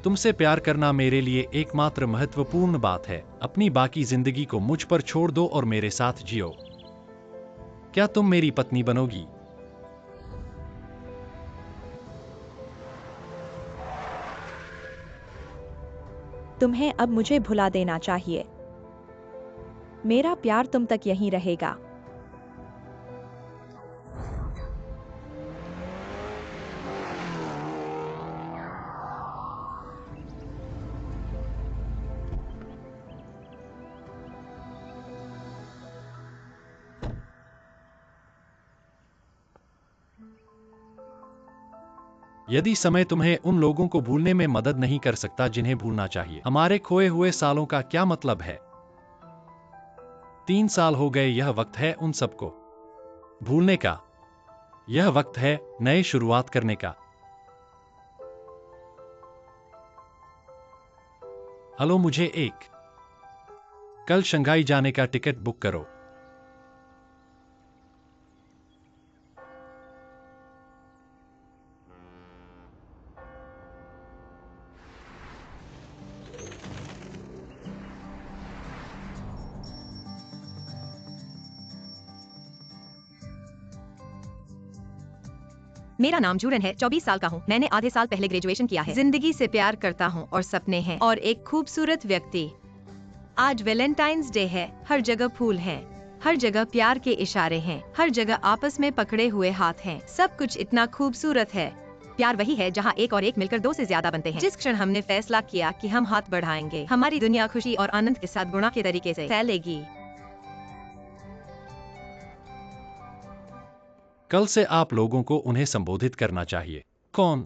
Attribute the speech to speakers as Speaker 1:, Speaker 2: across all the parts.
Speaker 1: तुमसे प्यार करना मेरे लिए एकमात्र महत्वपूर्ण बात है। अपनी बाकी जिंदगी को मुझ पर छोड़ दो और मेरे साथ जियो। क्या तुम मेरी पत्नी बनोगी?
Speaker 2: तुम्हें अब मुझे भुला देना चाहिए। मेरा प्यार तुम तक यहीं रहेगा।
Speaker 1: यदि समय तुम्हें उन लोगों को भूलने में मदद नहीं कर सकता जिन्हें भूलना चाहिए, हमारे खोए हुए सालों का क्या मतलब है? 3 साल हो गए। यह वक्त है उन सबको भूलने का। यह वक्त है नए शुरुआत करने का। हेलो, मुझे एक कल शंघाई जाने का टिकट बुक करो।
Speaker 3: मेरा नाम जूरन है, 24 साल का हूँ। मैंने आधे साल पहले ग्रेजुएशन किया है। जिंदगी से प्यार करता हूँ और सपने हैं और एक खूबसूरत व्यक्ति। आज वैलेंटाइंस डे है। हर जगह फूल हैं, हर जगह प्यार के इशारे हैं, हर जगह आपस में पकड़े हुए हाथ हैं। सब कुछ इतना खूबसूरत है। प्यार वही है जहाँ एक और एक मिलकर दो से ज्यादा बनते हैं। जिस क्षण हमने फैसला किया कि हम हाथ बढ़ाएंगे, हमारी दुनिया खुशी और आनंद के साथ गुणा के तरीके से फैलेगी।
Speaker 1: कल से आप लोगों को उन्हें संबोधित करना चाहिए। कौन?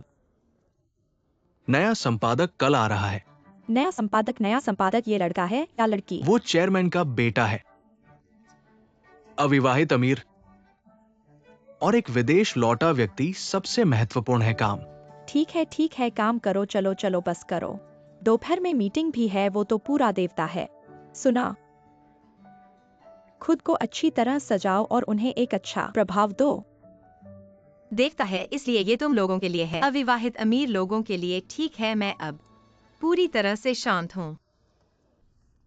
Speaker 4: नया संपादक कल आ रहा है।
Speaker 2: नया संपादक ये लड़का है या लड़की?
Speaker 4: वो चेयरमैन का बेटा है, अविवाहित अमीर और एक विदेश लौटा व्यक्ति। सबसे महत्वपूर्ण है काम।
Speaker 2: ठीक है, काम करो। चलो चलो बस करो। दोपहर में मीटिंग भी है। वो तो पूरा देवता है। सुना, खुद को अच्छी तरह सजाओ और उन्हें एक अच्छा प्रभाव दो।
Speaker 3: देखता है, इसलिए ये तुम लोगों के लिए है, अविवाहित अमीर लोगों के लिए। ठीक है, मैं अब पूरी तरह से शांत हूँ।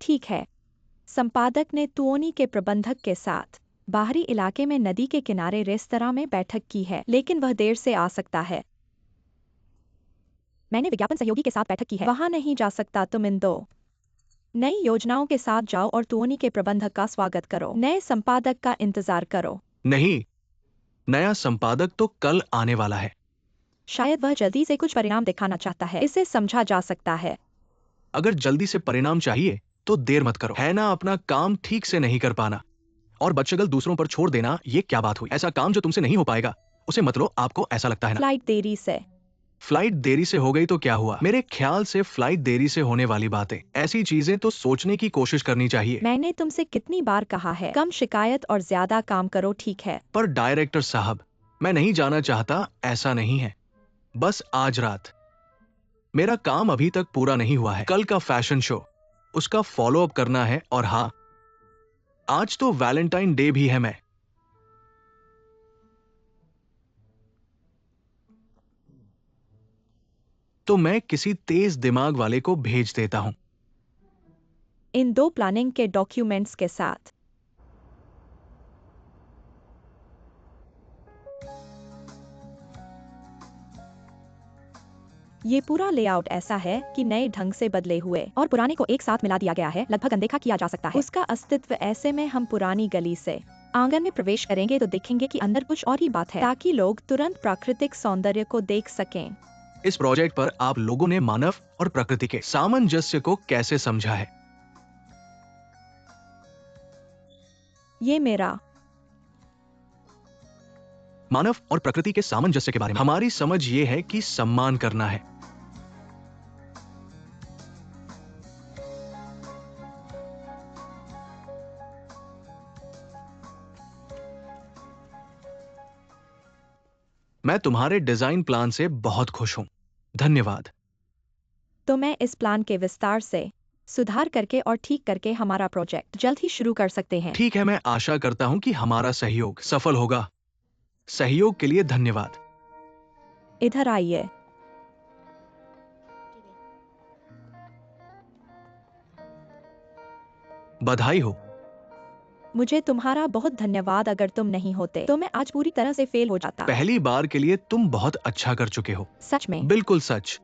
Speaker 2: ठीक है। संपादक ने तुओनी के प्रबंधक के साथ बाहरी इलाके में नदी के किनारे रेस्तरां में बैठक की है, लेकिन वह देर से आ सकता है। मैंने विज्ञापन सहयोगी के साथ बैठक की है। वहां नहीं जा सकता। तुम इन दो नई योजनाओं के साथ जाओ और तुओनी के प्रबंधक का स्वागत करो। नए संपादक का इंतजार करो।
Speaker 4: नहीं, नया संपादक तो कल आने वाला है।
Speaker 2: शायद वह जल्दी से कुछ परिणाम दिखाना चाहता है। इसे समझा जा सकता है।
Speaker 4: अगर जल्दी से परिणाम चाहिए तो देर मत करो, है ना? अपना काम ठीक से नहीं कर पाना और बदशगल दूसरों पर छोड़ देना, ये क्या बात हुई? ऐसा काम जो तुमसे नहीं हो पाएगा उसे मत लो। आपको ऐसा लगता है ना?
Speaker 2: फ्लाइट देरी से
Speaker 4: हो गई तो क्या हुआ? मेरे ख्याल से फ्लाइट देरी से होने वाली बातें, ऐसी चीजें तो सोचने की कोशिश करनी चाहिए।
Speaker 2: मैंने तुमसे कितनी बार कहा है, कम शिकायत और ज्यादा काम करो। ठीक है,
Speaker 4: पर डायरेक्टर साहब, मैं नहीं जाना चाहता, ऐसा नहीं है। बस आज रात मेरा काम अभी तक पूरा नहीं हुआ है। कल का फैशन शो, उसका फॉलो अप करना है। और हाँ, आज तो वैलेंटाइन डे भी है। मैं किसी तेज दिमाग वाले को भेज देता हूं।
Speaker 2: इन दो प्लानिंग के डॉक्यूमेंट्स के साथ। ये पूरा लेआउट ऐसा है कि नए ढंग से बदले हुए और पुराने को एक साथ मिला दिया गया है। लगभग अनदेखा किया जा सकता है उसका अस्तित्व। ऐसे में हम पुरानी गली से आंगन में प्रवेश करेंगे तो देखेंगे कि अंदर कुछ और ही बात है, ताकि लोग तुरंत प्राकृतिक सौंदर्य को देख सकें।
Speaker 4: इस प्रोजेक्ट पर आप लोगों ने मानव और प्रकृति के सामंजस्य को कैसे समझा है?
Speaker 2: ये मेरा
Speaker 4: मानव और प्रकृति के सामंजस्य के बारे में हमारी समझ ये है कि सम्मान करना है। मैं तुम्हारे डिजाइन प्लान से बहुत खुश हूं। धन्यवाद।
Speaker 2: तो मैं इस प्लान के विस्तार से सुधार करके और ठीक करके हमारा प्रोजेक्ट जल्द ही शुरू कर सकते हैं।
Speaker 4: ठीक है, मैं आशा करता हूं कि हमारा सहयोग सफल होगा। सहयोग के लिए धन्यवाद।
Speaker 2: इधर आइए।
Speaker 4: बधाई हो।
Speaker 2: मुझे तुम्हारा बहुत धन्यवाद। अगर तुम नहीं होते तो मैं आज पूरी तरह से फेल हो जाता।
Speaker 4: पहली बार के लिए तुम बहुत अच्छा कर चुके हो।
Speaker 2: सच में?
Speaker 4: बिल्कुल सच।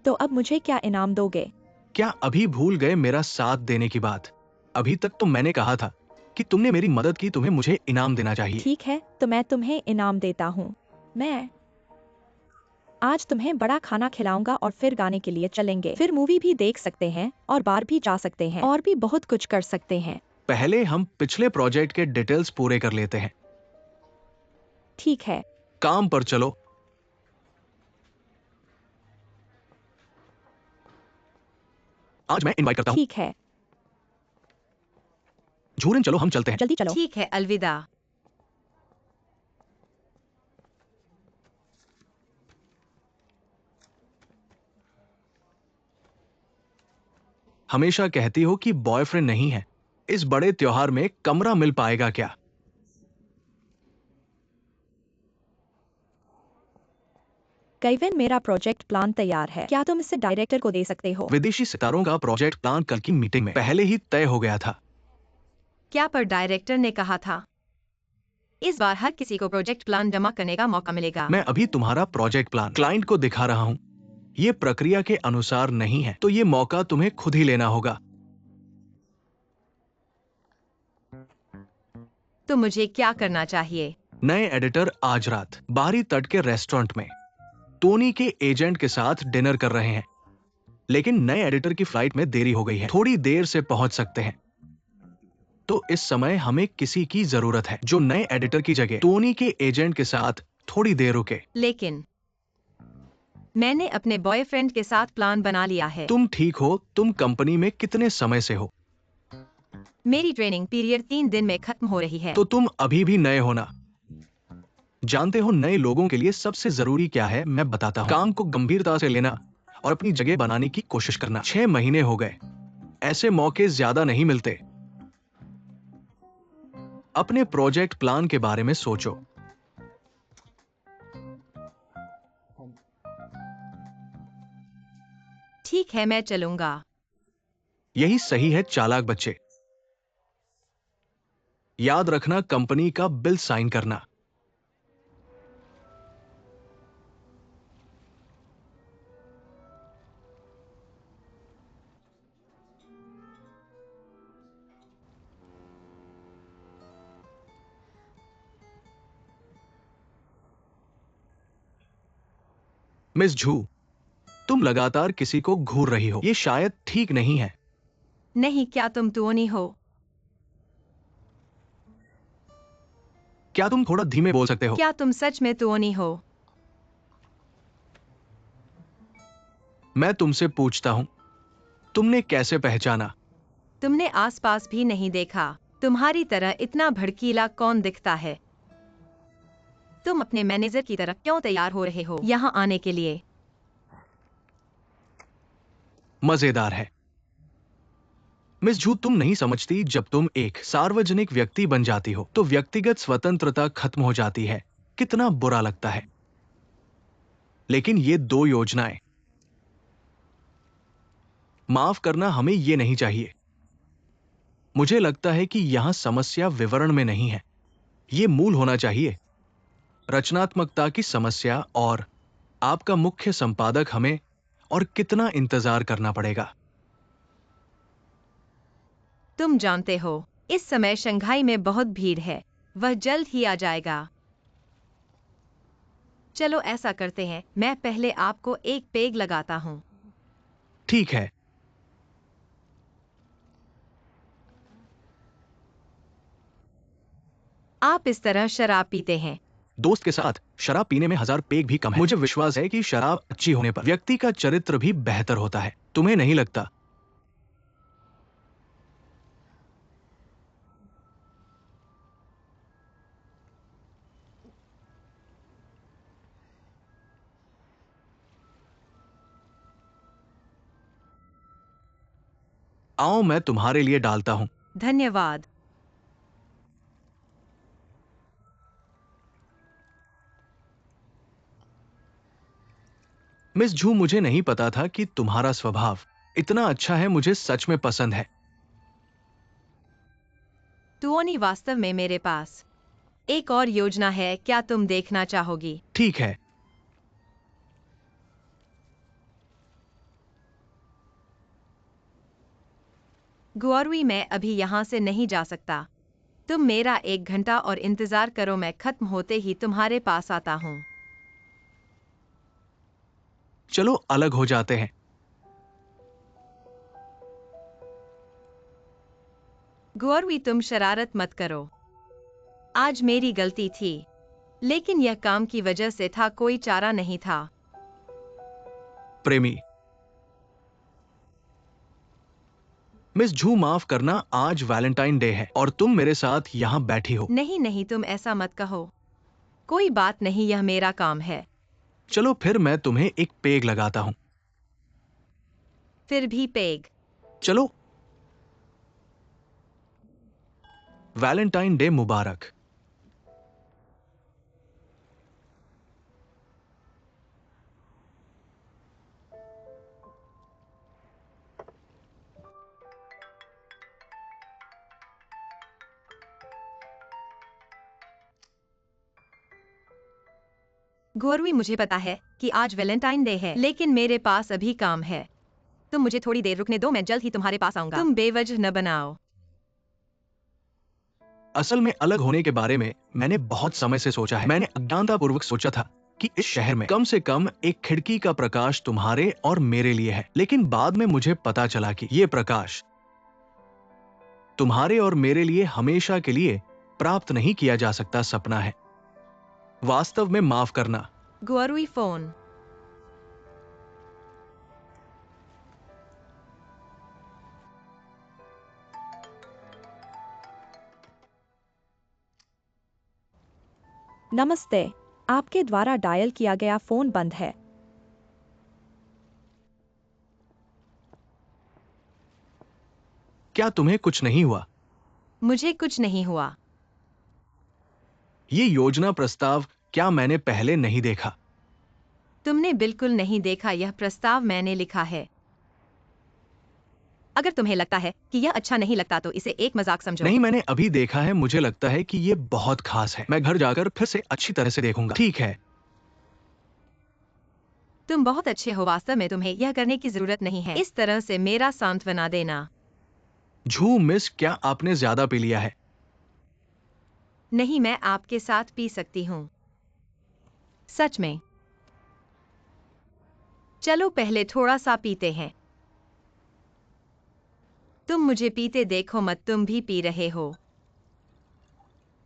Speaker 2: तो अब मुझे क्या इनाम दोगे?
Speaker 4: क्या अभी भूल गए मेरा साथ देने की बात? अभी तक तो मैंने कहा था कि तुमने मेरी मदद की, तुम्हें मुझे इनाम देना चाहिए।
Speaker 2: ठीक है, तो मैं तुम्हें इनाम देता हूँ। मैं आज तुम्हें बड़ा खाना खिलाऊंगा और फिर गाने के लिए चलेंगे, फिर मूवी भी देख सकते हैं और बार भी जा सकते हैं और भी बहुत कुछ कर सकते हैं।
Speaker 4: पहले हम पिछले प्रोजेक्ट के डिटेल्स पूरे कर लेते हैं।
Speaker 2: ठीक है।
Speaker 4: काम पर चलो। आज मैं इनवाइट करता हूँ।
Speaker 2: ठीक है,
Speaker 4: झूरन चलो, हम चलते हैं।
Speaker 2: जल्दी चलो।
Speaker 3: ठीक है, अलविदा।
Speaker 4: हमेशा कहती हो कि बॉयफ्रेंड नहीं है। इस बड़े त्योहार में कमरा मिल पाएगा क्या?
Speaker 2: केविन, मेरा प्रोजेक्ट प्लान तैयार है। क्या तुम इसे डायरेक्टर को दे सकते हो?
Speaker 4: विदेशी सितारों का प्रोजेक्ट प्लान कल की मीटिंग में पहले ही तय हो गया था।
Speaker 3: क्या पर डायरेक्टर ने कहा था इस बार हर किसी को प्रोजेक्ट प्लान जमा करने का मौका मिलेगा?
Speaker 4: मैं अभी तुम्हारा प्रोजेक्ट प्लान क्लाइंट को दिखा रहा हूँ। ये प्रक्रिया के अनुसार नहीं है, तो ये मौका तुम्हें खुद ही लेना होगा।
Speaker 3: तो मुझे क्या करना चाहिए?
Speaker 4: नए एडिटर आज रात बाहरी तट के रेस्टोरेंट में टोनी के एजेंट के साथ डिनर कर रहे हैं, लेकिन नए एडिटर की फ्लाइट में देरी हो गई है, थोड़ी देर से पहुंच सकते हैं। तो इस समय हमें किसी की जरूरत है जो नए एडिटर की जगह टोनी के एजेंट के साथ थोड़ी देर रुके।
Speaker 3: लेकिन मैंने अपने बॉयफ्रेंड के साथ प्लान बना लिया है।
Speaker 4: तुम ठीक हो? तुम कंपनी में कितने समय से हो?
Speaker 3: मेरी ट्रेनिंग पीरियड 3 दिन में खत्म हो रही है।
Speaker 4: तो तुम अभी भी नए हो ना। जानते हो नए लोगों के लिए सबसे जरूरी क्या है? मैं बताता हूँ। काम को गंभीरता से लेना और अपनी जगह बनाने की कोशिश करना। 6 महीने हो गए, ऐसे मौके ज्यादा नहीं मिलते। अपने प्रोजेक्ट प्लान के बारे में सोचो।
Speaker 3: ठीक है, मैं चलूंगा।
Speaker 4: यही सही है चालाक बच्चे। याद रखना, कंपनी का बिल साइन करना। मिस झू, तुम लगातार किसी को घूर रही हो, ये शायद ठीक नहीं है।
Speaker 3: नहीं, क्या तुम टोनी हो?
Speaker 4: क्या तुम थोड़ा धीमे बोल सकते हो?
Speaker 3: क्या तुम सच में टोनी हो?
Speaker 4: मैं तुमसे पूछता हूं, तुमने कैसे पहचाना?
Speaker 3: तुमने आसपास भी नहीं देखा। तुम्हारी तरह इतना भड़कीला कौन दिखता है? तुम अपने मैनेजर की तरह क्यों तैयार हो रहे हो यहाँ आने के लिए?
Speaker 4: मजेदार है। मिस झू, तुम नहीं समझती, जब तुम एक सार्वजनिक व्यक्ति बन जाती हो तो व्यक्तिगत स्वतंत्रता खत्म हो जाती है। कितना बुरा लगता है। लेकिन ये 2 योजनाएं, माफ करना, हमें ये नहीं चाहिए। मुझे लगता है कि यहां समस्या विवरण में नहीं है, ये मूल होना चाहिए। रचनात्मकता की समस्या और आपका मुख्य संपादक हमें और कितना इंतजार करना पड़ेगा।
Speaker 3: तुम जानते हो, इस समय शंघाई में बहुत भीड़ है। वह जल्द ही आ जाएगा। चलो ऐसा करते हैं, मैं पहले आपको एक पेग लगाता हूँ।
Speaker 4: ठीक है।
Speaker 3: आप इस तरह शराब पीते हैं?
Speaker 4: दोस्त के साथ शराब पीने में 1000 पेग भी कम है। मुझे विश्वास है कि शराब अच्छी होने पर व्यक्ति का चरित्र भी बेहतर होता है। तुम्हें नहीं लगता? आओ, मैं तुम्हारे लिए डालता हूं।
Speaker 3: धन्यवाद।
Speaker 4: मिस झू, मुझे नहीं पता था कि तुम्हारा स्वभाव इतना अच्छा है। मुझे सच में पसंद है।
Speaker 3: तुओनी वास्तव में मेरे पास एक और योजना है, क्या तुम देखना चाहोगी?
Speaker 4: ठीक है।
Speaker 3: गुआरुई, मैं अभी यहाँ से नहीं जा सकता। तुम मेरा 1 घंटा और इंतजार करो, मैं खत्म होते ही तुम्हारे पास आता हूँ।
Speaker 4: चलो अलग हो जाते हैं।
Speaker 3: गुआरुई, तुम शरारत मत करो। आज मेरी गलती थी, लेकिन यह काम की वजह से था, कोई चारा नहीं था।
Speaker 4: प्रेमी, मिस झू माफ करना, आज वैलेंटाइन डे है और तुम मेरे साथ यहाँ बैठी हो।
Speaker 3: नहीं नहीं, तुम ऐसा मत कहो। कोई बात नहीं, यह मेरा काम है।
Speaker 4: चलो फिर मैं तुम्हें एक पेग लगाता हूँ।
Speaker 3: फिर भी पेग।
Speaker 4: चलो। वैलेंटाइन डे मुबारक।
Speaker 3: गुआरुई, मुझे पता है कि आज वैलेंटाइन डे है, लेकिन मेरे पास अभी काम है। तुम मुझे थोड़ी देर रुकने दो, मैं जल्द ही तुम्हारे पास आऊंगा। तुम बेवजह न बनाओ।
Speaker 4: असल में अलग होने के बारे में मैंने बहुत समय से सोचा है। मैंने अज्ञानतापूर्वक सोचा था कि इस शहर में कम से कम एक खिड़की का प्रकाश तुम्हारे और मेरे लिए है, लेकिन बाद में मुझे पता चला कि ये प्रकाश तुम्हारे और मेरे लिए हमेशा के लिए प्राप्त नहीं किया जा सकता सपना है। वास्तव में माफ करना।
Speaker 3: गुआरुई, फोन।
Speaker 2: नमस्ते, आपके द्वारा डायल किया गया फोन बंद है।
Speaker 4: क्या तुम्हें कुछ नहीं हुआ?
Speaker 3: मुझे कुछ नहीं हुआ।
Speaker 4: ये योजना प्रस्ताव क्या मैंने पहले नहीं देखा?
Speaker 3: तुमने बिल्कुल नहीं देखा, यह प्रस्ताव मैंने लिखा है। अगर तुम्हें लगता है कि यह अच्छा नहीं लगता तो इसे एक मजाक समझो।
Speaker 4: नहीं, मैंने अभी देखा है, मुझे लगता है कि ये बहुत खास है। मैं घर जाकर फिर से अच्छी तरह से देखूंगा। ठीक है।
Speaker 3: तुम बहुत अच्छे हो, वास्तव में तुम्हें यह करने की जरूरत नहीं है। इस तरह से मेरा सांत्वना देना।
Speaker 4: झू मिस, क्या आपने ज्यादा पी लिया है?
Speaker 3: नहीं, मैं आपके साथ पी सकती हूँ। सच में। चलो पहले थोड़ा सा पीते हैं। तुम मुझे पीते देखो मत, तुम भी पी रहे हो।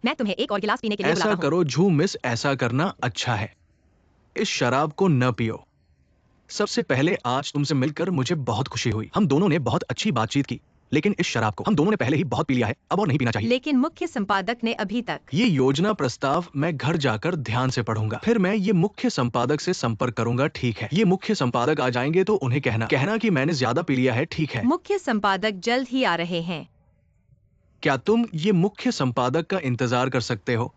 Speaker 3: मैं तुम्हें एक और गिलास पीने के लिए
Speaker 4: ऐसा
Speaker 3: बुलाता हूँ।
Speaker 4: करो झू मिस, ऐसा करना अच्छा है। इस शराब को न पियो। सबसे पहले आज तुमसे मिलकर मुझे बहुत खुशी हुई। हम दोनों ने बहुत अच्छी बातचीत की, लेकिन इस शराब को हम दोनों ने पहले ही बहुत पी लिया है, अब और नहीं पीना चाहिए।
Speaker 3: लेकिन मुख्य संपादक ने अभी तक।
Speaker 4: ये योजना प्रस्ताव मैं घर जाकर ध्यान से पढ़ूंगा, फिर मैं ये मुख्य संपादक से संपर्क करूंगा। ठीक है? ये मुख्य संपादक आ जाएंगे तो उन्हें कहना कि मैंने ज्यादा पी लिया है। ठीक है?
Speaker 3: मुख्य संपादक जल्द ही आ रहे हैं।
Speaker 4: क्या तुम ये मुख्य संपादक का इंतजार कर सकते हो?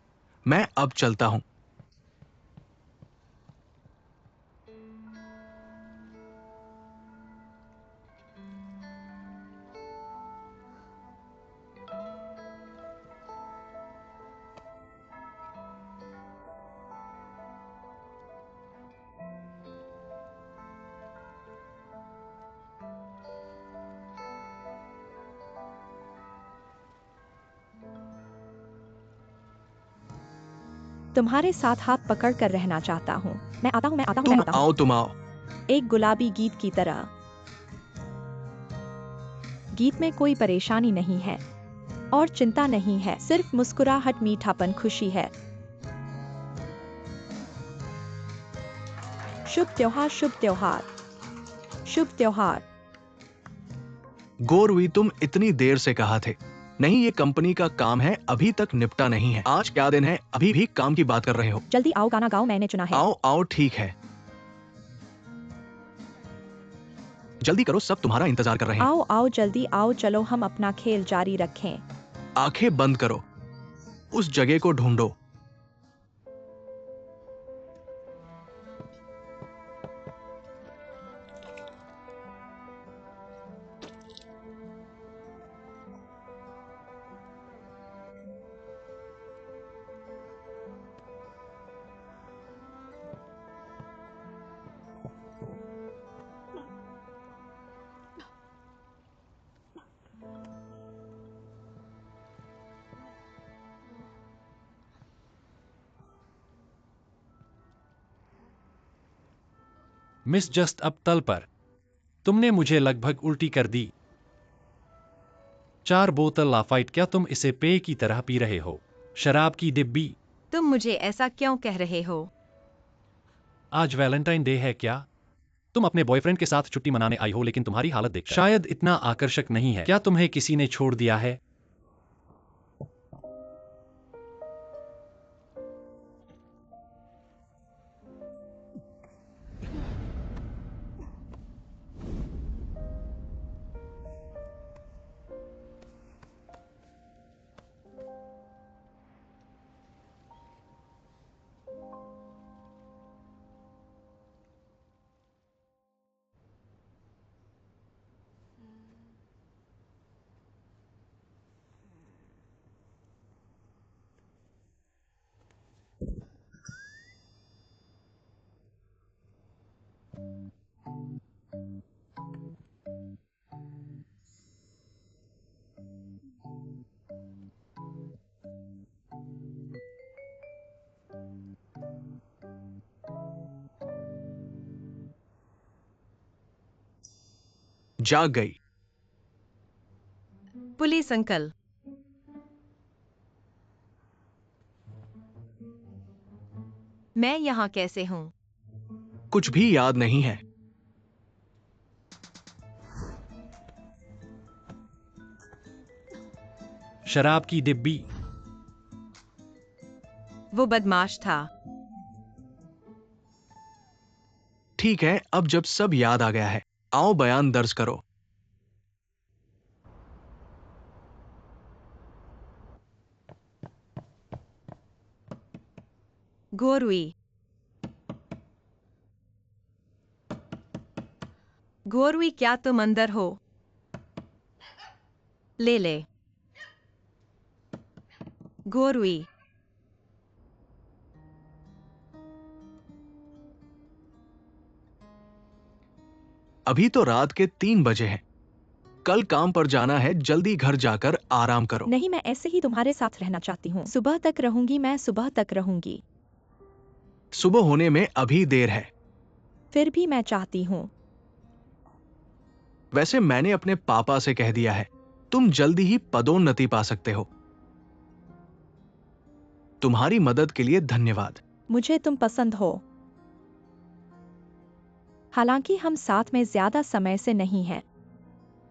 Speaker 4: मैं अब चलता हूं।
Speaker 2: तुम्हारे साथ हाथ पकड़ कर रहना चाहता हूँ। मैं आता हूँ, मैं आता हूँ,
Speaker 4: तुम
Speaker 2: मैं आता हूँ।
Speaker 4: आओ, तुम आओ।
Speaker 2: एक गुलाबी गीत की तरह। गीत में कोई परेशानी नहीं है और चिंता नहीं है, सिर्फ मुस्कुराहट, मीठापन, खुशी है। शुभ त्योहार, शुभ त्योहार, शुभ त्योहार।
Speaker 4: गोरवी, तुम इतनी देर से कहा थे। नहीं, ये कंपनी का काम है, अभी तक निपटा नहीं है। आज क्या दिन है, अभी भी काम की बात कर रहे हो?
Speaker 2: जल्दी आओ, गाना गाओ, मैंने चुना है।
Speaker 4: आओ आओ, ठीक है। जल्दी करो, सब तुम्हारा इंतजार कर रहे हैं।
Speaker 2: आओ आओ, जल्दी आओ, चलो हम अपना खेल जारी रखें।
Speaker 4: आंखें बंद करो, उस जगह को ढूंढो।
Speaker 1: मिस जस्ट अब तल पर। तुमने मुझे लगभग उल्टी कर दी। 4 बोतल लाफाइट, क्या तुम इसे पेय की तरह पी रहे हो? शराब की डिब्बी।
Speaker 3: तुम मुझे ऐसा क्यों कह रहे हो?
Speaker 1: आज वैलेंटाइन डे है क्या? तुम अपने बॉयफ्रेंड के साथ छुट्टी मनाने आई हो, लेकिन तुम्हारी हालत देखकर शायद इतना आकर्षक नहीं है। क्या तुम्हें किसी ने छोड़ दिया है?
Speaker 4: जाग गई।
Speaker 3: पुलिस अंकल, मैं यहाँ कैसे हूँ?
Speaker 4: कुछ भी याद नहीं है।
Speaker 1: शराब की डिब्बी।
Speaker 3: वो बदमाश था।
Speaker 4: ठीक है, अब जब सब याद आ गया है, आओ बयान दर्ज करो।
Speaker 3: गोरुई, गोरुई, क्या तुम अंदर हो? ले। गोरुई,
Speaker 4: अभी तो रात के 3 बजे हैं। कल काम पर जाना है, जल्दी घर जाकर आराम करो।
Speaker 2: नहीं, मैं ऐसे ही तुम्हारे साथ रहना चाहती हूँ। सुबह तक रहूंगी, मैं सुबह तक रहूंगी।
Speaker 4: सुबह होने में अभी देर है।
Speaker 2: फिर भी मैं चाहती हूँ।
Speaker 4: वैसे मैंने अपने पापा से कह दिया है, तुम जल्दी ही पदोन्नति पा सकते हो। तुम्हारी मदद के लिए धन्यवाद।
Speaker 2: मुझे तुम पसंद हो। हालांकि हम साथ में ज्यादा समय से नहीं हैं,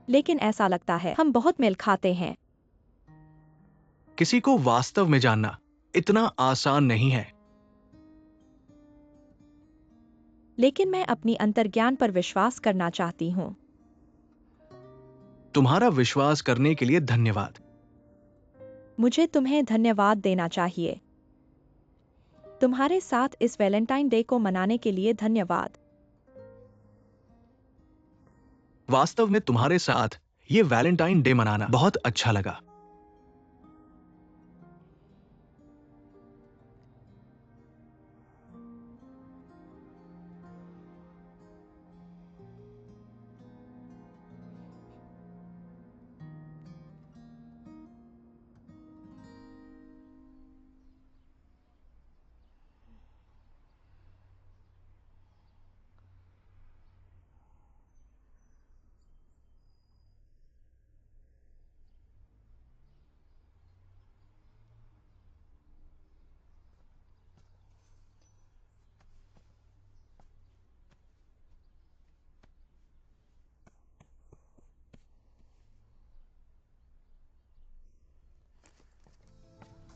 Speaker 2: लेकिन ऐसा लगता है हम बहुत मेल खाते हैं।
Speaker 4: किसी को वास्तव में जानना इतना आसान नहीं है।
Speaker 2: लेकिन मैं अपनी अंतर्ज्ञान पर विश्वास करना चाहती हूँ।
Speaker 4: तुम्हारा विश्वास करने के लिए धन्यवाद।
Speaker 2: मुझे तुम्हें धन्यवाद देना चाहिए। तुम्हारे साथ इस वैलेंटाइन डे को मनाने के लिए धन्यवाद।
Speaker 4: वास्तव में तुम्हारे साथ ये वैलेंटाइन डे मनाना बहुत अच्छा लगा।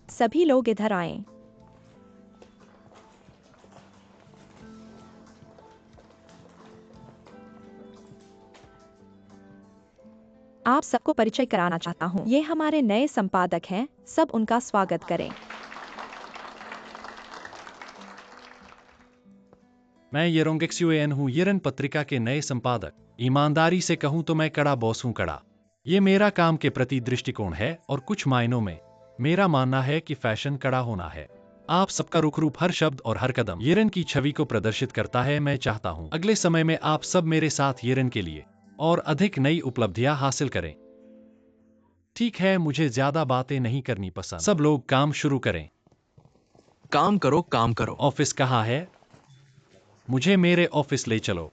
Speaker 2: सभी लोग इधर आएं। आप सबको परिचय कराना चाहता हूँ। ये हमारे नए संपादक हैं, सब उनका स्वागत करें।
Speaker 1: मैं येरोंगेक्सुएन हूँ, येरन पत्रिका के नए संपादक। ईमानदारी से कहूँ तो मैं कड़ा बॉस हूँ, कड़ा। ये मेरा काम के प्रति दृष्टिकोण है, और कुछ मायनों में मेरा मानना है कि फैशन कड़ा होना है। आप सबका रुख रूप, हर शब्द और हर कदम येरन की छवि को प्रदर्शित करता है। मैं चाहता हूँ अगले समय में आप सब मेरे साथ येरन के लिए और अधिक नई उपलब्धियां हासिल करें। ठीक है, मुझे ज्यादा बातें नहीं करनी पसंद। सब लोग काम शुरू करें।
Speaker 4: काम करो, काम करो।
Speaker 1: ऑफिस कहाँ है? मुझे मेरे ऑफिस ले चलो।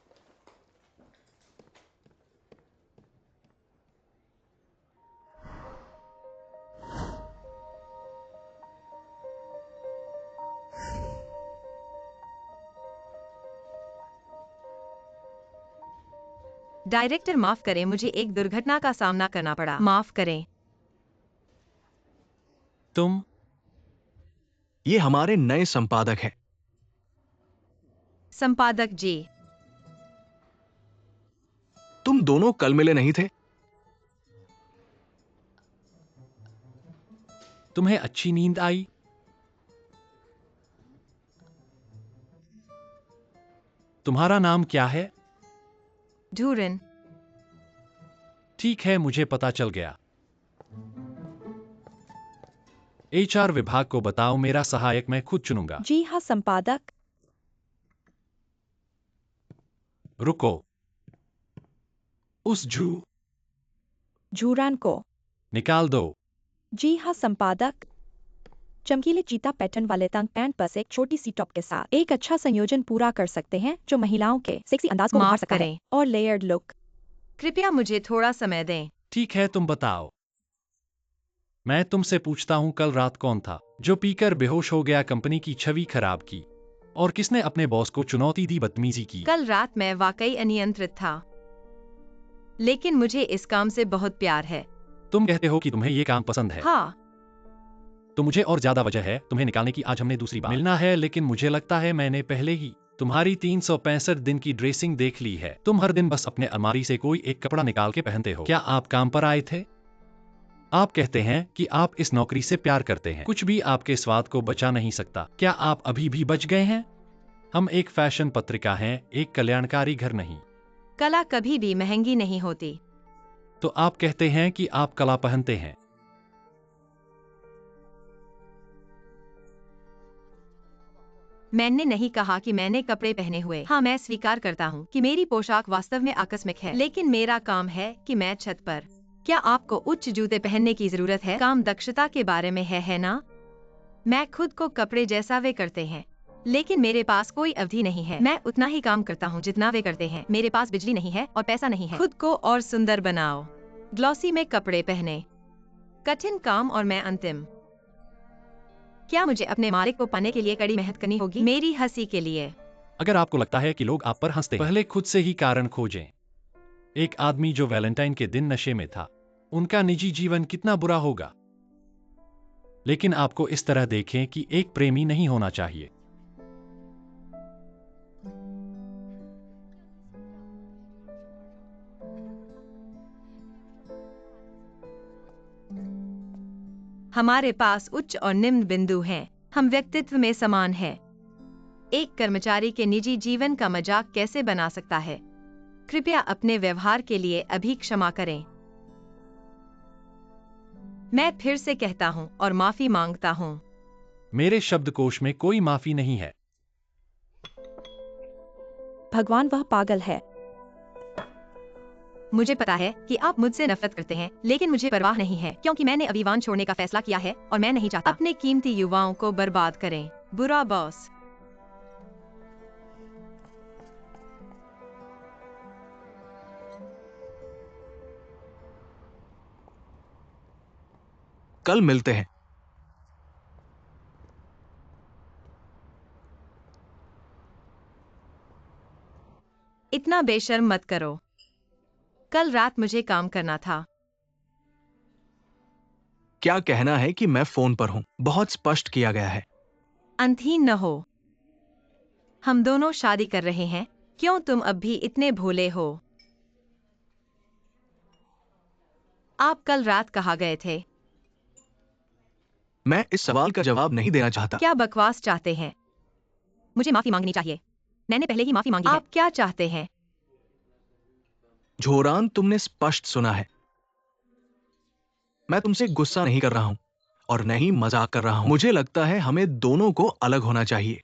Speaker 3: डायरेक्टर माफ करें, मुझे एक दुर्घटना का सामना करना पड़ा। माफ करें।
Speaker 1: तुम?
Speaker 4: ये हमारे नए संपादक हैं।
Speaker 3: संपादक जी।
Speaker 4: तुम दोनों कल मिले नहीं थे?
Speaker 1: तुम्हें अच्छी नींद आई? तुम्हारा नाम क्या है?
Speaker 3: ढूरन।
Speaker 1: ठीक है, मुझे पता चल गया। HR विभाग को बताओ, मेरा सहायक मैं खुद चुनूंगा।
Speaker 2: जी हाँ संपादक।
Speaker 1: रुको, उस
Speaker 2: झूरान को
Speaker 1: निकाल दो।
Speaker 2: जी हाँ संपादक। चमकीले चीता पैटर्न वाले तंग पैंट बस एक छोटी सी टॉप के साथ एक अच्छा संयोजन पूरा कर सकते हैं जो महिलाओं के सेक्सी अंदाज को
Speaker 3: माफ
Speaker 2: उभार सकता है।
Speaker 3: करें।
Speaker 2: और लेयर्ड लुक।
Speaker 3: कृपया मुझे थोड़ा समय दें।
Speaker 1: ठीक है, तुम बताओ। मैं तुमसे पूछता हूं, कल रात कौन था जो पीकर बेहोश हो गया, कंपनी की छवि खराब की, और किसने अपने बॉस को चुनौती दी, बदतमीजी की?
Speaker 3: कल रात मैं वाकई अनियंत्रित था, लेकिन मुझे इस काम से बहुत प्यार है।
Speaker 1: तुम कहते हो कि तुम्हें ये काम पसंद है।
Speaker 3: हाँ।
Speaker 1: तो मुझे और ज्यादा वजह है तुम्हें निकालने की। आज हमने दूसरी बार मिलना है, लेकिन मुझे लगता है मैंने पहले ही तुम्हारी 365 दिन की ड्रेसिंग देख ली है। तुम हर दिन बस अपने अलमारी से कोई एक कपड़ा निकाल के पहनते हो। क्या आप काम पर आए थे? आप कहते हैं कि आप इस नौकरी से प्यार करते हैं। कुछ भी आपके स्वाद को बचा नहीं सकता। क्या आप अभी भी बच गए हैं? हम एक फैशन पत्रिका हैं, एक कल्याणकारी घर नहीं।
Speaker 3: कला कभी भी महंगी नहीं होती।
Speaker 1: तो आप कहते हैं कि आप कला पहनते हैं।
Speaker 3: मैंने नहीं कहा कि मैंने कपड़े पहने हुए। हाँ, मैं स्वीकार करता हूँ कि मेरी पोशाक वास्तव में आकस्मिक है, लेकिन मेरा काम है कि मैं छत पर। क्या आपको उच्च जूते पहनने की जरूरत है? काम दक्षता के बारे में है ना? मैं खुद को कपड़े जैसा वे करते हैं, लेकिन मेरे पास कोई अवधि नहीं है। मैं उतना ही काम करता हूँ जितना वे करते हैं। मेरे पास बिजली नहीं है और पैसा नहीं है। खुद को और सुंदर बनाओ। ग्लॉसी में कपड़े पहने। कठिन काम और मैं अंतिम। क्या मुझे अपने मालिक को पाने के लिए कड़ी मेहनत करनी होगी? मेरी हंसी के लिए।
Speaker 1: अगर आपको लगता है कि लोग आप पर हंसते हैं, पहले खुद से ही कारण खोजें। एक आदमी जो वैलेंटाइन के दिन नशे में था, उनका निजी जीवन कितना बुरा होगा। लेकिन आपको इस तरह देखें कि एक प्रेमी नहीं होना चाहिए।
Speaker 3: हमारे पास उच्च और निम्न बिंदु हैं। हम व्यक्तित्व में समान हैं। एक कर्मचारी के निजी जीवन का मजाक कैसे बना सकता है? कृपया अपने व्यवहार के लिए अभी क्षमा करें। मैं फिर से कहता हूं और माफी मांगता हूं।
Speaker 1: मेरे शब्दकोश में कोई माफी नहीं है।
Speaker 2: भगवान वह पागल है।
Speaker 3: मुझे पता है कि आप मुझसे नफरत करते हैं, लेकिन मुझे परवाह नहीं है, क्योंकि मैंने अभिमान छोड़ने का फैसला किया है और मैं नहीं चाहता अपने कीमती युवाओं को बर्बाद करें। बुरा बॉस।
Speaker 4: कल मिलते हैं।
Speaker 3: इतना बेशर्म मत करो। कल रात मुझे काम करना था।
Speaker 4: क्या कहना है कि मैं फोन पर हूं? बहुत स्पष्ट किया गया है।
Speaker 3: अंतहीन न हो। हम दोनों शादी कर रहे हैं। क्यों तुम अब भी इतने भोले हो? आप कल रात कहाँ गए थे?
Speaker 4: मैं इस सवाल का जवाब नहीं देना चाहता।
Speaker 3: क्या बकवास चाहते हैं? मुझे माफी मांगनी चाहिए। मैंने पहले ही माफी मांगी है। आप क्या चाहते हैं?
Speaker 4: झोरान, तुमने स्पष्ट सुना है। मैं तुमसे गुस्सा नहीं कर रहा हूं और नहीं मजाक कर रहा हूं। मुझे लगता है हमें दोनों को अलग होना चाहिए।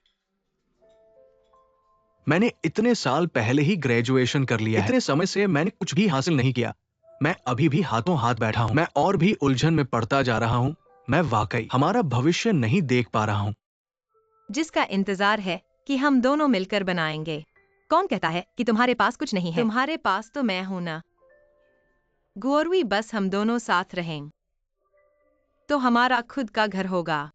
Speaker 4: मैंने इतने साल पहले ही ग्रेजुएशन कर लिया है। इतने समय से मैंने कुछ भी हासिल नहीं किया। मैं अभी भी हाथों हाथ बैठा हूं। मैं और भी उलझन में पड़ता जा रहा हूं। मैं वाकई हमारा भविष्य नहीं देख पा रहा हूं।
Speaker 3: जिसका इंतजार है कि हम दोनों मिलकर बनाएंगे।
Speaker 2: कौन कहता है कि तुम्हारे पास कुछ नहीं है?
Speaker 3: तुम्हारे पास तो मैं हूं ना। गुआरुई, बस हम दोनों साथ रहें तो हमारा खुद का घर होगा।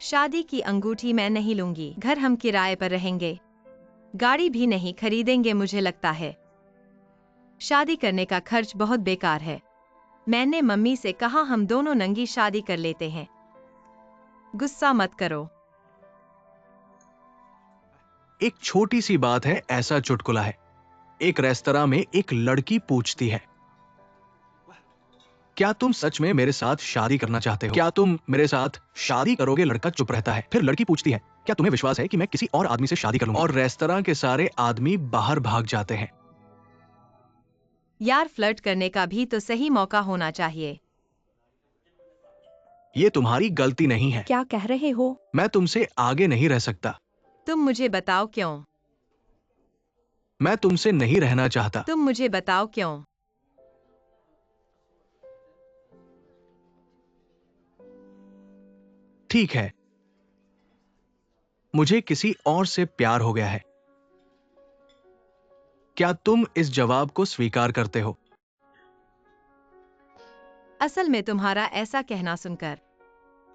Speaker 3: शादी की अंगूठी मैं नहीं लूंगी। घर हम किराए पर रहेंगे, गाड़ी भी नहीं खरीदेंगे। मुझे लगता है शादी करने का खर्च बहुत बेकार है। मैंने मम्मी से कहा हम दोनों नंगी शादी कर लेते हैं। गुस्सा मत करो।
Speaker 4: एक छोटी सी बात है, ऐसा चुटकुला है। एक रेस्तरां में एक लड़की पूछती है, क्या तुम सच में मेरे साथ शादी करना चाहते हो? क्या तुम मेरे साथ शादी करोगे? लड़का चुप रहता है। फिर लड़की पूछती है, क्या तुम्हें विश्वास है कि मैं किसी और आदमी से शादी करूंगी? और रेस्तरां के सारे आदमी बाहर भाग जाते हैं।
Speaker 3: यार, फ्लर्ट करने का भी तो सही मौका होना चाहिए।
Speaker 4: ये तुम्हारी गलती नहीं है।
Speaker 2: क्या कह रहे हो?
Speaker 4: मैं तुमसे आगे नहीं रह सकता।
Speaker 3: तुम मुझे बताओ क्यों?
Speaker 4: मैं तुमसे नहीं रहना चाहता।
Speaker 3: तुम मुझे बताओ क्यों?
Speaker 4: ठीक है, मुझे किसी और से प्यार हो गया है। क्या तुम इस जवाब को स्वीकार करते हो?
Speaker 3: असल में तुम्हारा ऐसा कहना सुनकर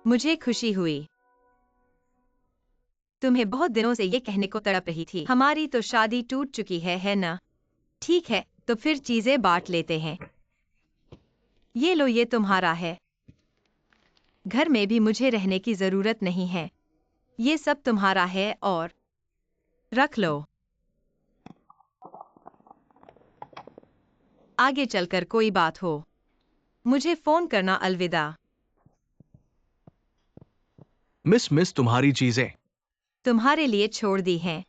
Speaker 3: मुझे खुशी हुई। तुम्हें बहुत दिनों से ये कहने को तड़प रही थी, हमारी तो शादी टूट चुकी है ना? ठीक है, तो फिर चीजें बांट लेते हैं। ये लो, ये तुम्हारा है। घर में भी मुझे रहने की जरूरत नहीं है। ये सब तुम्हारा है और रख लो। आगे चलकर कोई बात हो मुझे फोन करना। अलविदा।
Speaker 4: मिस तुम्हारी चीजें।
Speaker 3: तुम्हारे लिए छोड़ दी हैं।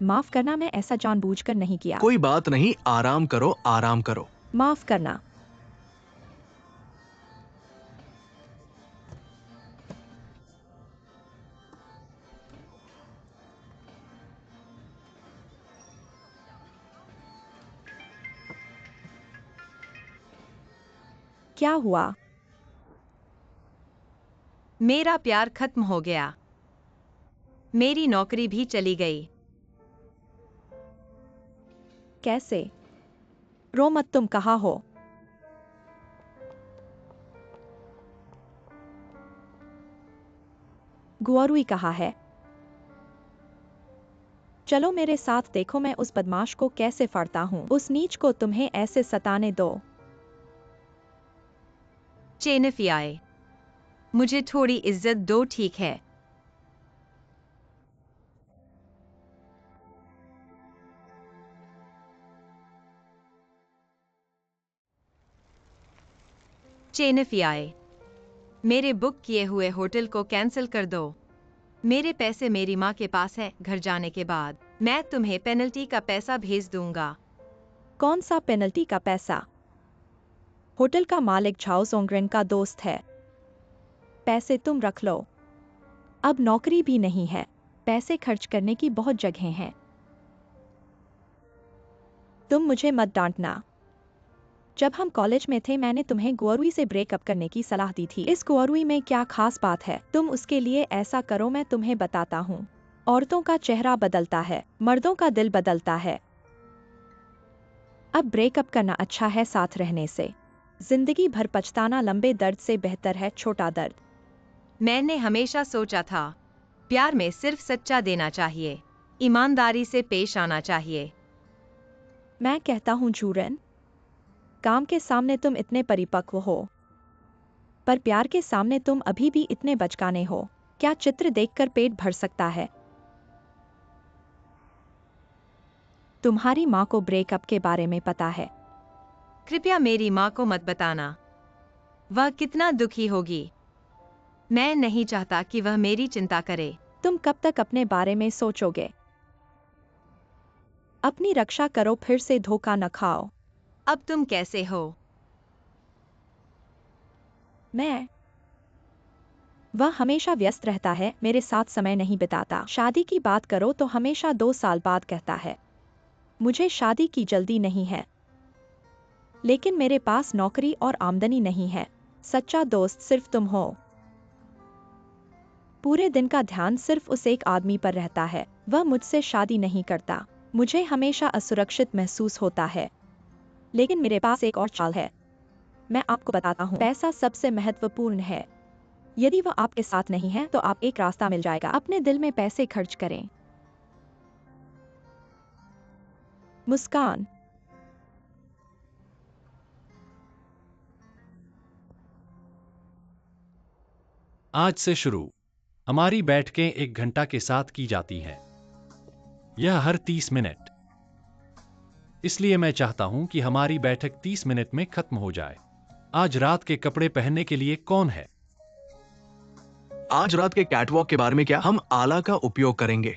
Speaker 2: माफ करना, मैं ऐसा जानबूझकर नहीं किया।
Speaker 4: कोई बात नहीं, आराम करो, आराम करो।
Speaker 2: माफ करना। क्या हुआ?
Speaker 3: मेरा प्यार खत्म हो गया। मेरी नौकरी भी चली गई।
Speaker 2: कैसे? रो मत, तुम कहाँ हो? गुआरुई कहाँ है? चलो मेरे साथ देखो मैं उस बदमाश को कैसे फाड़ता हूँ। उस नीच को तुम्हें ऐसे सताने दो।
Speaker 3: चेनफियाए, मुझे थोड़ी इज्जत दो, ठीक है? चेनफियाए, मेरे बुक किए हुए होटल को कैंसिल कर दो। मेरे पैसे मेरी माँ के पास हैं। घर जाने के बाद मैं तुम्हें पेनल्टी का पैसा भेज दूंगा।
Speaker 2: कौन सा पेनल्टी का पैसा? होटल का मालिक झाओ जोंगरेन का दोस्त है। पैसे तुम रख लो। अब नौकरी भी नहीं है। पैसे खर्च करने की बहुत जगहें हैं। तुम मुझे मत डांटना। जब हम कॉलेज में थे मैंने तुम्हें गुआरुई से ब्रेकअप करने की सलाह दी थी। इस गुआरुई में क्या खास बात है? तुम उसके लिए ऐसा करो, मैं तुम्हें बताता हूँ। औरतों का चेहरा बदलता है, मर्दों का दिल बदलता है। अब ब्रेकअप करना अच्छा है साथ रहने से। जिंदगी भर पछताना लंबे दर्द से बेहतर है छोटा दर्द।
Speaker 3: मैंने हमेशा सोचा था प्यार में सिर्फ सच्चा देना चाहिए। ईमानदारी से पेश आना चाहिए।
Speaker 2: मैं कहता हूँ जूरन, काम के सामने तुम इतने परिपक्व हो, पर प्यार के सामने तुम अभी भी इतने बचकाने हो। क्या चित्र देखकर पेट भर सकता है? तुम्हारी माँ को ब्रेकअप के बारे में पता है?
Speaker 3: कृपया मेरी माँ को मत बताना। वह कितना दुखी होगी। मैं नहीं चाहता कि वह मेरी चिंता करे।
Speaker 2: तुम कब तक अपने बारे में सोचोगे? अपनी रक्षा करो, फिर से धोखा न खाओ।
Speaker 3: अब तुम कैसे हो?
Speaker 2: वह हमेशा व्यस्त रहता है, मेरे साथ समय नहीं बिताता। शादी की बात करो तो हमेशा 2 साल बाद कहता है। मुझे शादी की जल्दी नहीं है, लेकिन मेरे पास नौकरी और आमदनी नहीं है। सच्चा दोस्त सिर्फ तुम हो। पूरे दिन का ध्यान सिर्फ उस एक आदमी पर रहता है। वह मुझसे शादी नहीं करता। मुझे हमेशा असुरक्षित महसूस होता है, लेकिन मेरे पास एक और चाल है। मैं आपको बताता हूँ, पैसा सबसे महत्वपूर्ण है। यदि वह आपके साथ नहीं है तो आप एक रास्ता मिल जाएगा। अपने दिल में पैसे खर्च करें। मुस्कान।
Speaker 1: आज से शुरू हमारी बैठकें 1 घंटा के साथ की जाती हैं। यह हर 30 मिनट। इसलिए मैं चाहता हूं कि हमारी बैठक 30 मिनट में खत्म हो जाए। आज रात के कपड़े पहनने के लिए कौन है?
Speaker 4: आज रात के कैटवॉक के बारे में क्या? हम आला का उपयोग करेंगे।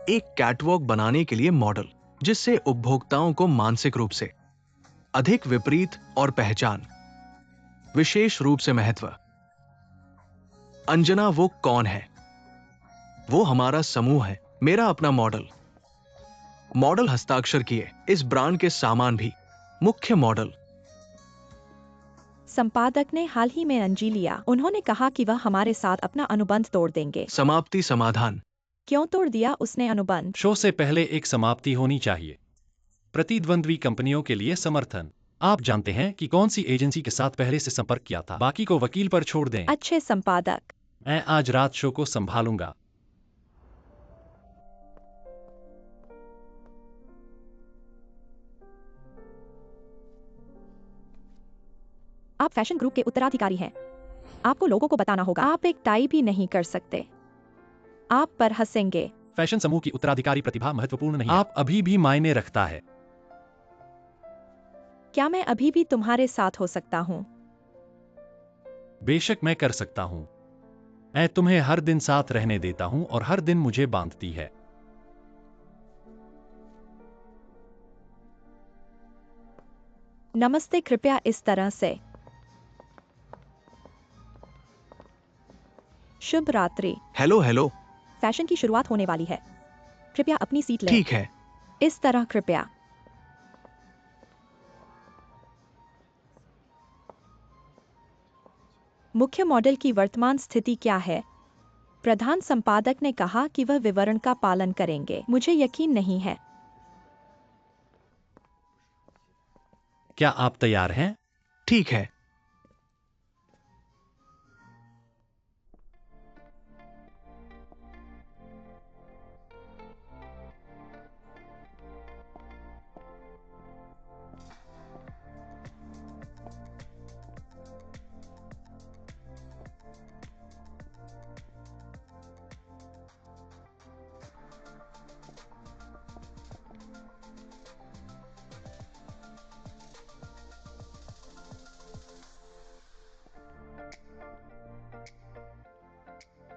Speaker 4: एक कैटवॉक बनाने के लिए मॉडल, जिससे उपभोक्ताओं को मानसिक रूप से अधिक विपरीत और पहचान, विशेष रूप से महत्व। अंजना वो कौन है? वो हमारा समूह है। मेरा अपना मॉडल हस्ताक्षर किए। इस ब्रांड के सामान भी। मुख्य मॉडल।
Speaker 2: संपादक ने हाल ही में अंजी लिया। उन्होंने कहा कि वह हमारे साथ अपना अनुबंध तोड़ देंगे।
Speaker 4: समाप्ति समाधान।
Speaker 2: क्यों तोड़ दिया उसने अनुबंध?
Speaker 1: शो से पहले एक समाप्ति होनी चाहिए। प्रतिद्वंद्वी कंपनियों के लिए समर्थन। आप जानते हैं कि कौन सी एजेंसी के साथ पहले से संपर्क किया था। बाकी को वकील पर छोड़ दें।
Speaker 2: अच्छे संपादक।
Speaker 1: मैं आज रात शो को संभालूंगा।
Speaker 2: आप फैशन ग्रुप के उत्तराधिकारी हैं। आपको लोगों को बताना होगा। आप एक टाई भी नहीं कर सकते। आप पर हंसेंगे।
Speaker 1: फैशन समूह की उत्तराधिकारी प्रतिभा महत्वपूर्ण नहीं है। आप अभी भी मायने रखता है।
Speaker 2: क्या मैं अभी भी तुम्हारे साथ हो सकता हूँ?
Speaker 1: बेशक मैं कर सकता हूं। मैं तुम्हें हर दिन साथ रहने देता हूं और हर दिन मुझे बांधती है।
Speaker 2: नमस्ते, कृपया इस तरह से। शुभ रात्रि।
Speaker 4: Hello hello.
Speaker 2: फैशन की शुरुआत होने वाली है। कृपया अपनी सीट लें।
Speaker 4: ठीक है।
Speaker 2: इस तरह कृपया। मुख्य मॉडल की वर्तमान स्थिति क्या है? प्रधान संपादक ने कहा कि वह विवरण का पालन करेंगे। मुझे यकीन नहीं है।
Speaker 1: क्या आप तैयार हैं?
Speaker 4: ठीक है।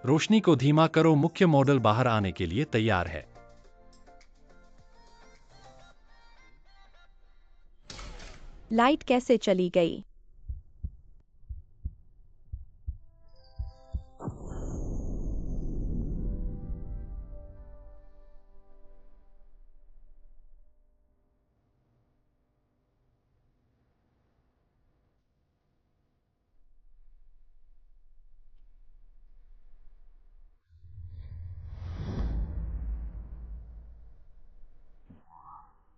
Speaker 1: रोशनी को धीमा करो। मुख्य मॉडल बाहर आने के लिए तैयार है।
Speaker 2: लाइट कैसे चली गई?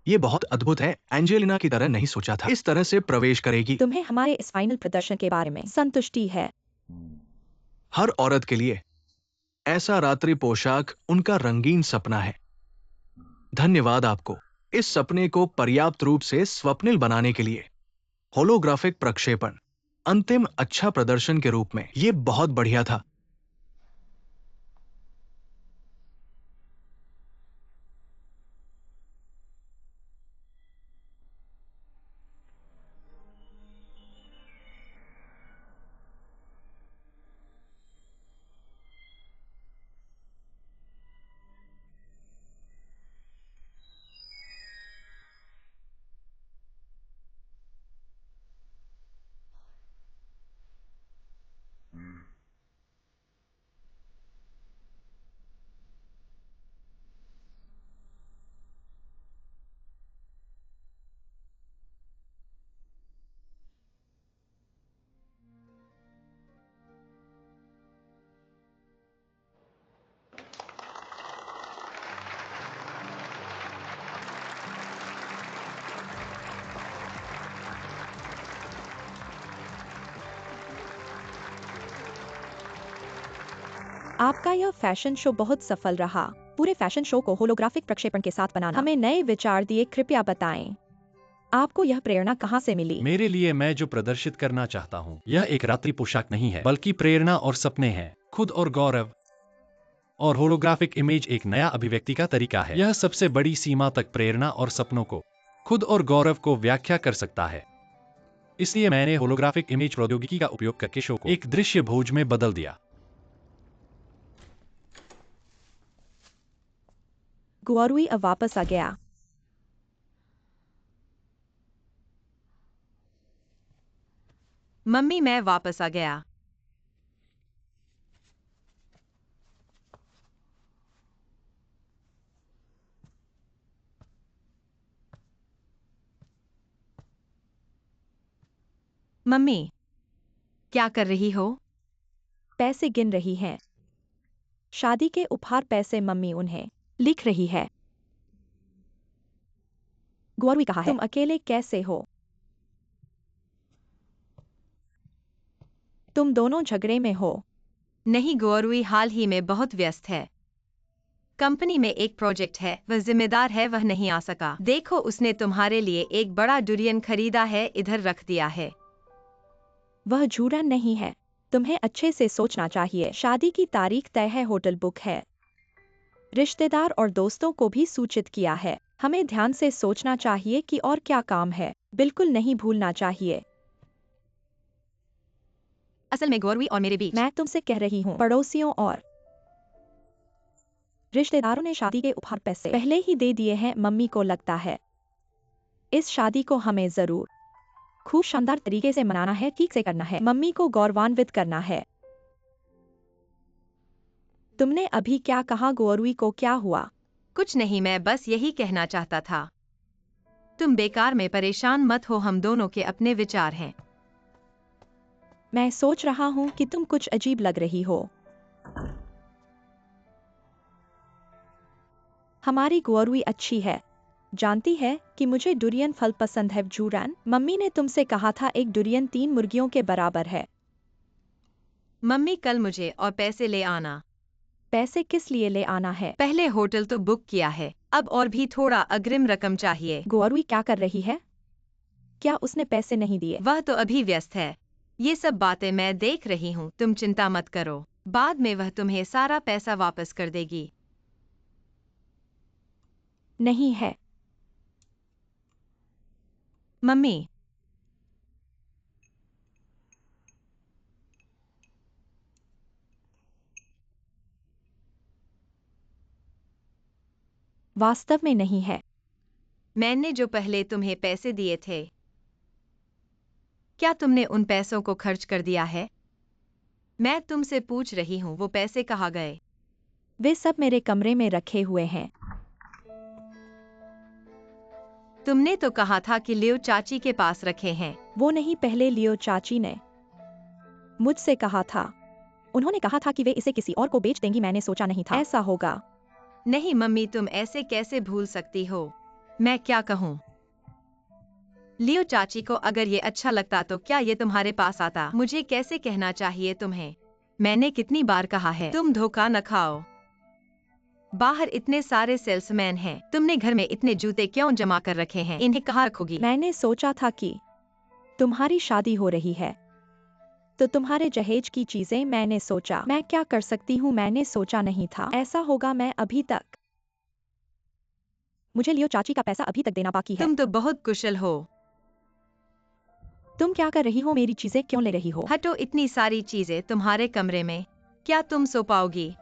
Speaker 4: ये बहुत अद्भुत है। एंजेलिना की तरह नहीं सोचा था इस तरह से प्रवेश करेगी।
Speaker 2: तुम्हें हमारे इस फाइनल प्रदर्शन के बारे में संतुष्टि है?
Speaker 4: हर औरत के लिए ऐसा रात्रि पोशाक उनका रंगीन सपना है। धन्यवाद आपको इस सपने को पर्याप्त रूप से स्वप्निल बनाने के लिए। होलोग्राफिक प्रक्षेपण अंतिम अच्छा प्रदर्शन के रूप में ये बहुत बढ़िया था।
Speaker 2: आपका यह फैशन शो बहुत सफल रहा। पूरे फैशन शो को होलोग्राफिक प्रक्षेपण के साथ बनाना हमें नए विचार दिए, कृपया बताएं। आपको यह प्रेरणा कहां से मिली?
Speaker 1: मेरे लिए मैं जो प्रदर्शित करना चाहता हूँ यह एक रात्रि पोशाक नहीं है, बल्कि प्रेरणा और सपने हैं, खुद और गौरव। और होलोग्राफिक इमेज एक नया अभिव्यक्ति का तरीका है। यह सबसे बड़ी सीमा तक प्रेरणा और सपनों को, खुद और गौरव को व्याख्या कर सकता है। इसलिए मैंने होलोग्राफिक इमेज प्रौद्योगिकी का उपयोग करके शो को एक दृश्य भोज में बदल दिया।
Speaker 2: गुआरुई अब वापस आ गया।
Speaker 3: मम्मी मैं वापस आ गया। मम्मी क्या कर रही हो?
Speaker 2: पैसे गिन रही हैं। शादी के उपहार पैसे मम्मी उन्हें लिख रही है। गुआरुई कहा है, तुम अकेले कैसे हो? तुम दोनों झगड़े में हो।
Speaker 3: नहीं, गुआरुई हाल ही में बहुत व्यस्त है। कंपनी में एक प्रोजेक्ट है, वह जिम्मेदार है, वह नहीं आ सका। देखो उसने तुम्हारे लिए एक बड़ा डुरियन खरीदा है, इधर रख दिया है।
Speaker 2: वह झूठा नहीं है। तुम्हें अच्छे से सोचना चाहिए। शादी की तारीख तय है, होटल बुक है, रिश्तेदार और दोस्तों को भी सूचित किया है। हमें ध्यान से सोचना चाहिए कि और क्या काम है। बिल्कुल नहीं भूलना चाहिए।
Speaker 3: असल में गुआरुई और मेरे बीच
Speaker 2: मैं तुमसे कह रही हूँ, पड़ोसियों और रिश्तेदारों ने शादी के उपहार पैसे पहले ही दे दिए हैं। मम्मी को लगता है इस शादी को हमें जरूर खूब शानदार तरीके से मनाना है, ठीक से करना है, मम्मी को गौरवान्वित करना है। तुमने अभी क्या कहा? गुआरुई को क्या हुआ?
Speaker 3: कुछ नहीं, मैं बस यही कहना चाहता था। तुम बेकार में परेशान मत हो, हम दोनों के अपने विचार हैं।
Speaker 2: मैं सोच रहा हूँ कि तुम कुछ अजीब लग रही हो। हमारी गुआरुई अच्छी है, जानती है कि मुझे डुरियन फल पसंद है। जूरान, मम्मी ने तुमसे कहा था एक डुरियन 3 मुर्गियों के बराबर है।
Speaker 3: मम्मी कल मुझे और पैसे ले आना।
Speaker 2: पैसे किस लिए ले आना है?
Speaker 3: पहले होटल तो बुक किया है, अब और भी थोड़ा अग्रिम रकम चाहिए।
Speaker 2: गुआरुई क्या कर रही है? क्या उसने पैसे नहीं दिए?
Speaker 3: वह तो अभी व्यस्त है। ये सब बातें मैं देख रही हूँ, तुम चिंता मत करो, बाद में वह तुम्हें सारा पैसा वापस कर देगी।
Speaker 2: नहीं है।
Speaker 3: मम्मी
Speaker 2: वास्तव में नहीं है।
Speaker 3: मैंने जो पहले तुम्हें पैसे दिए थे, क्या तुमने उन पैसों को खर्च कर दिया है? मैं तुमसे पूछ रही हूँ, वो पैसे कहाँ गए?
Speaker 2: वे सब मेरे कमरे में रखे हुए हैं।
Speaker 3: तुमने तो कहा था कि लियो चाची के पास रखे हैं।
Speaker 2: वो नहीं, पहले लियो चाची ने मुझसे कहा था। उन्होंने कहा था कि वे इसे किसी और को बेच देंगी। मैंने सोचा नहीं था ऐसा होगा।
Speaker 3: नहीं मम्मी, तुम ऐसे कैसे भूल सकती हो? मैं क्या कहूँ? लियो चाची को अगर ये अच्छा लगता तो क्या ये तुम्हारे पास आता? मुझे कैसे कहना चाहिए तुम्हें? मैंने कितनी बार कहा है, तुम धोखा न खाओ। बाहर इतने सारे सेल्समैन हैं। तुमने घर में इतने जूते क्यों जमा कर रखे हैं? इन्हें कहाँ रखोगी?
Speaker 2: मैंने सोचा था कि तुम्हारी शादी हो रही है तो तुम्हारे जहेज की चीजें। मैंने सोचा मैं क्या कर सकती हूँ। मैंने सोचा नहीं था ऐसा होगा। मैं अभी तक मुझे लियो चाची का पैसा अभी तक देना बाकी है।
Speaker 3: तुम तो बहुत कुशल हो।
Speaker 2: तुम क्या कर रही हो? मेरी चीजें क्यों ले रही हो?
Speaker 3: हटो, इतनी सारी चीजें तुम्हारे कमरे में, क्या तुम सो पाओगी?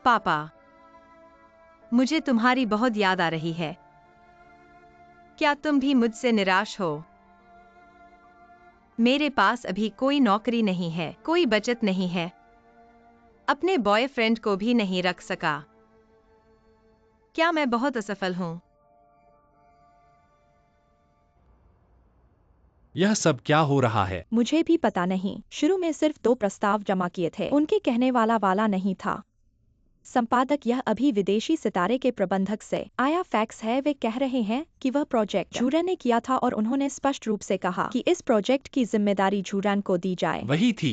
Speaker 3: पापा, मुझे तुम्हारी बहुत याद आ रही है। क्या तुम भी मुझसे निराश हो? मेरे पास अभी कोई नौकरी नहीं है, कोई बचत नहीं है, अपने बॉयफ्रेंड को भी नहीं रख सका। क्या मैं बहुत असफल हूँ?
Speaker 1: यह सब क्या हो रहा है?
Speaker 2: मुझे भी पता नहीं। शुरू में सिर्फ 2 प्रस्ताव जमा किए थे। उनके कहने वाला नहीं था। संपादक यह अभी विदेशी सितारे के प्रबंधक से आया फैक्स है। वे कह रहे हैं कि वह प्रोजेक्ट झूरन ने किया था और उन्होंने स्पष्ट रूप से कहा कि इस प्रोजेक्ट की जिम्मेदारी झूरन को दी जाए।
Speaker 1: वही थी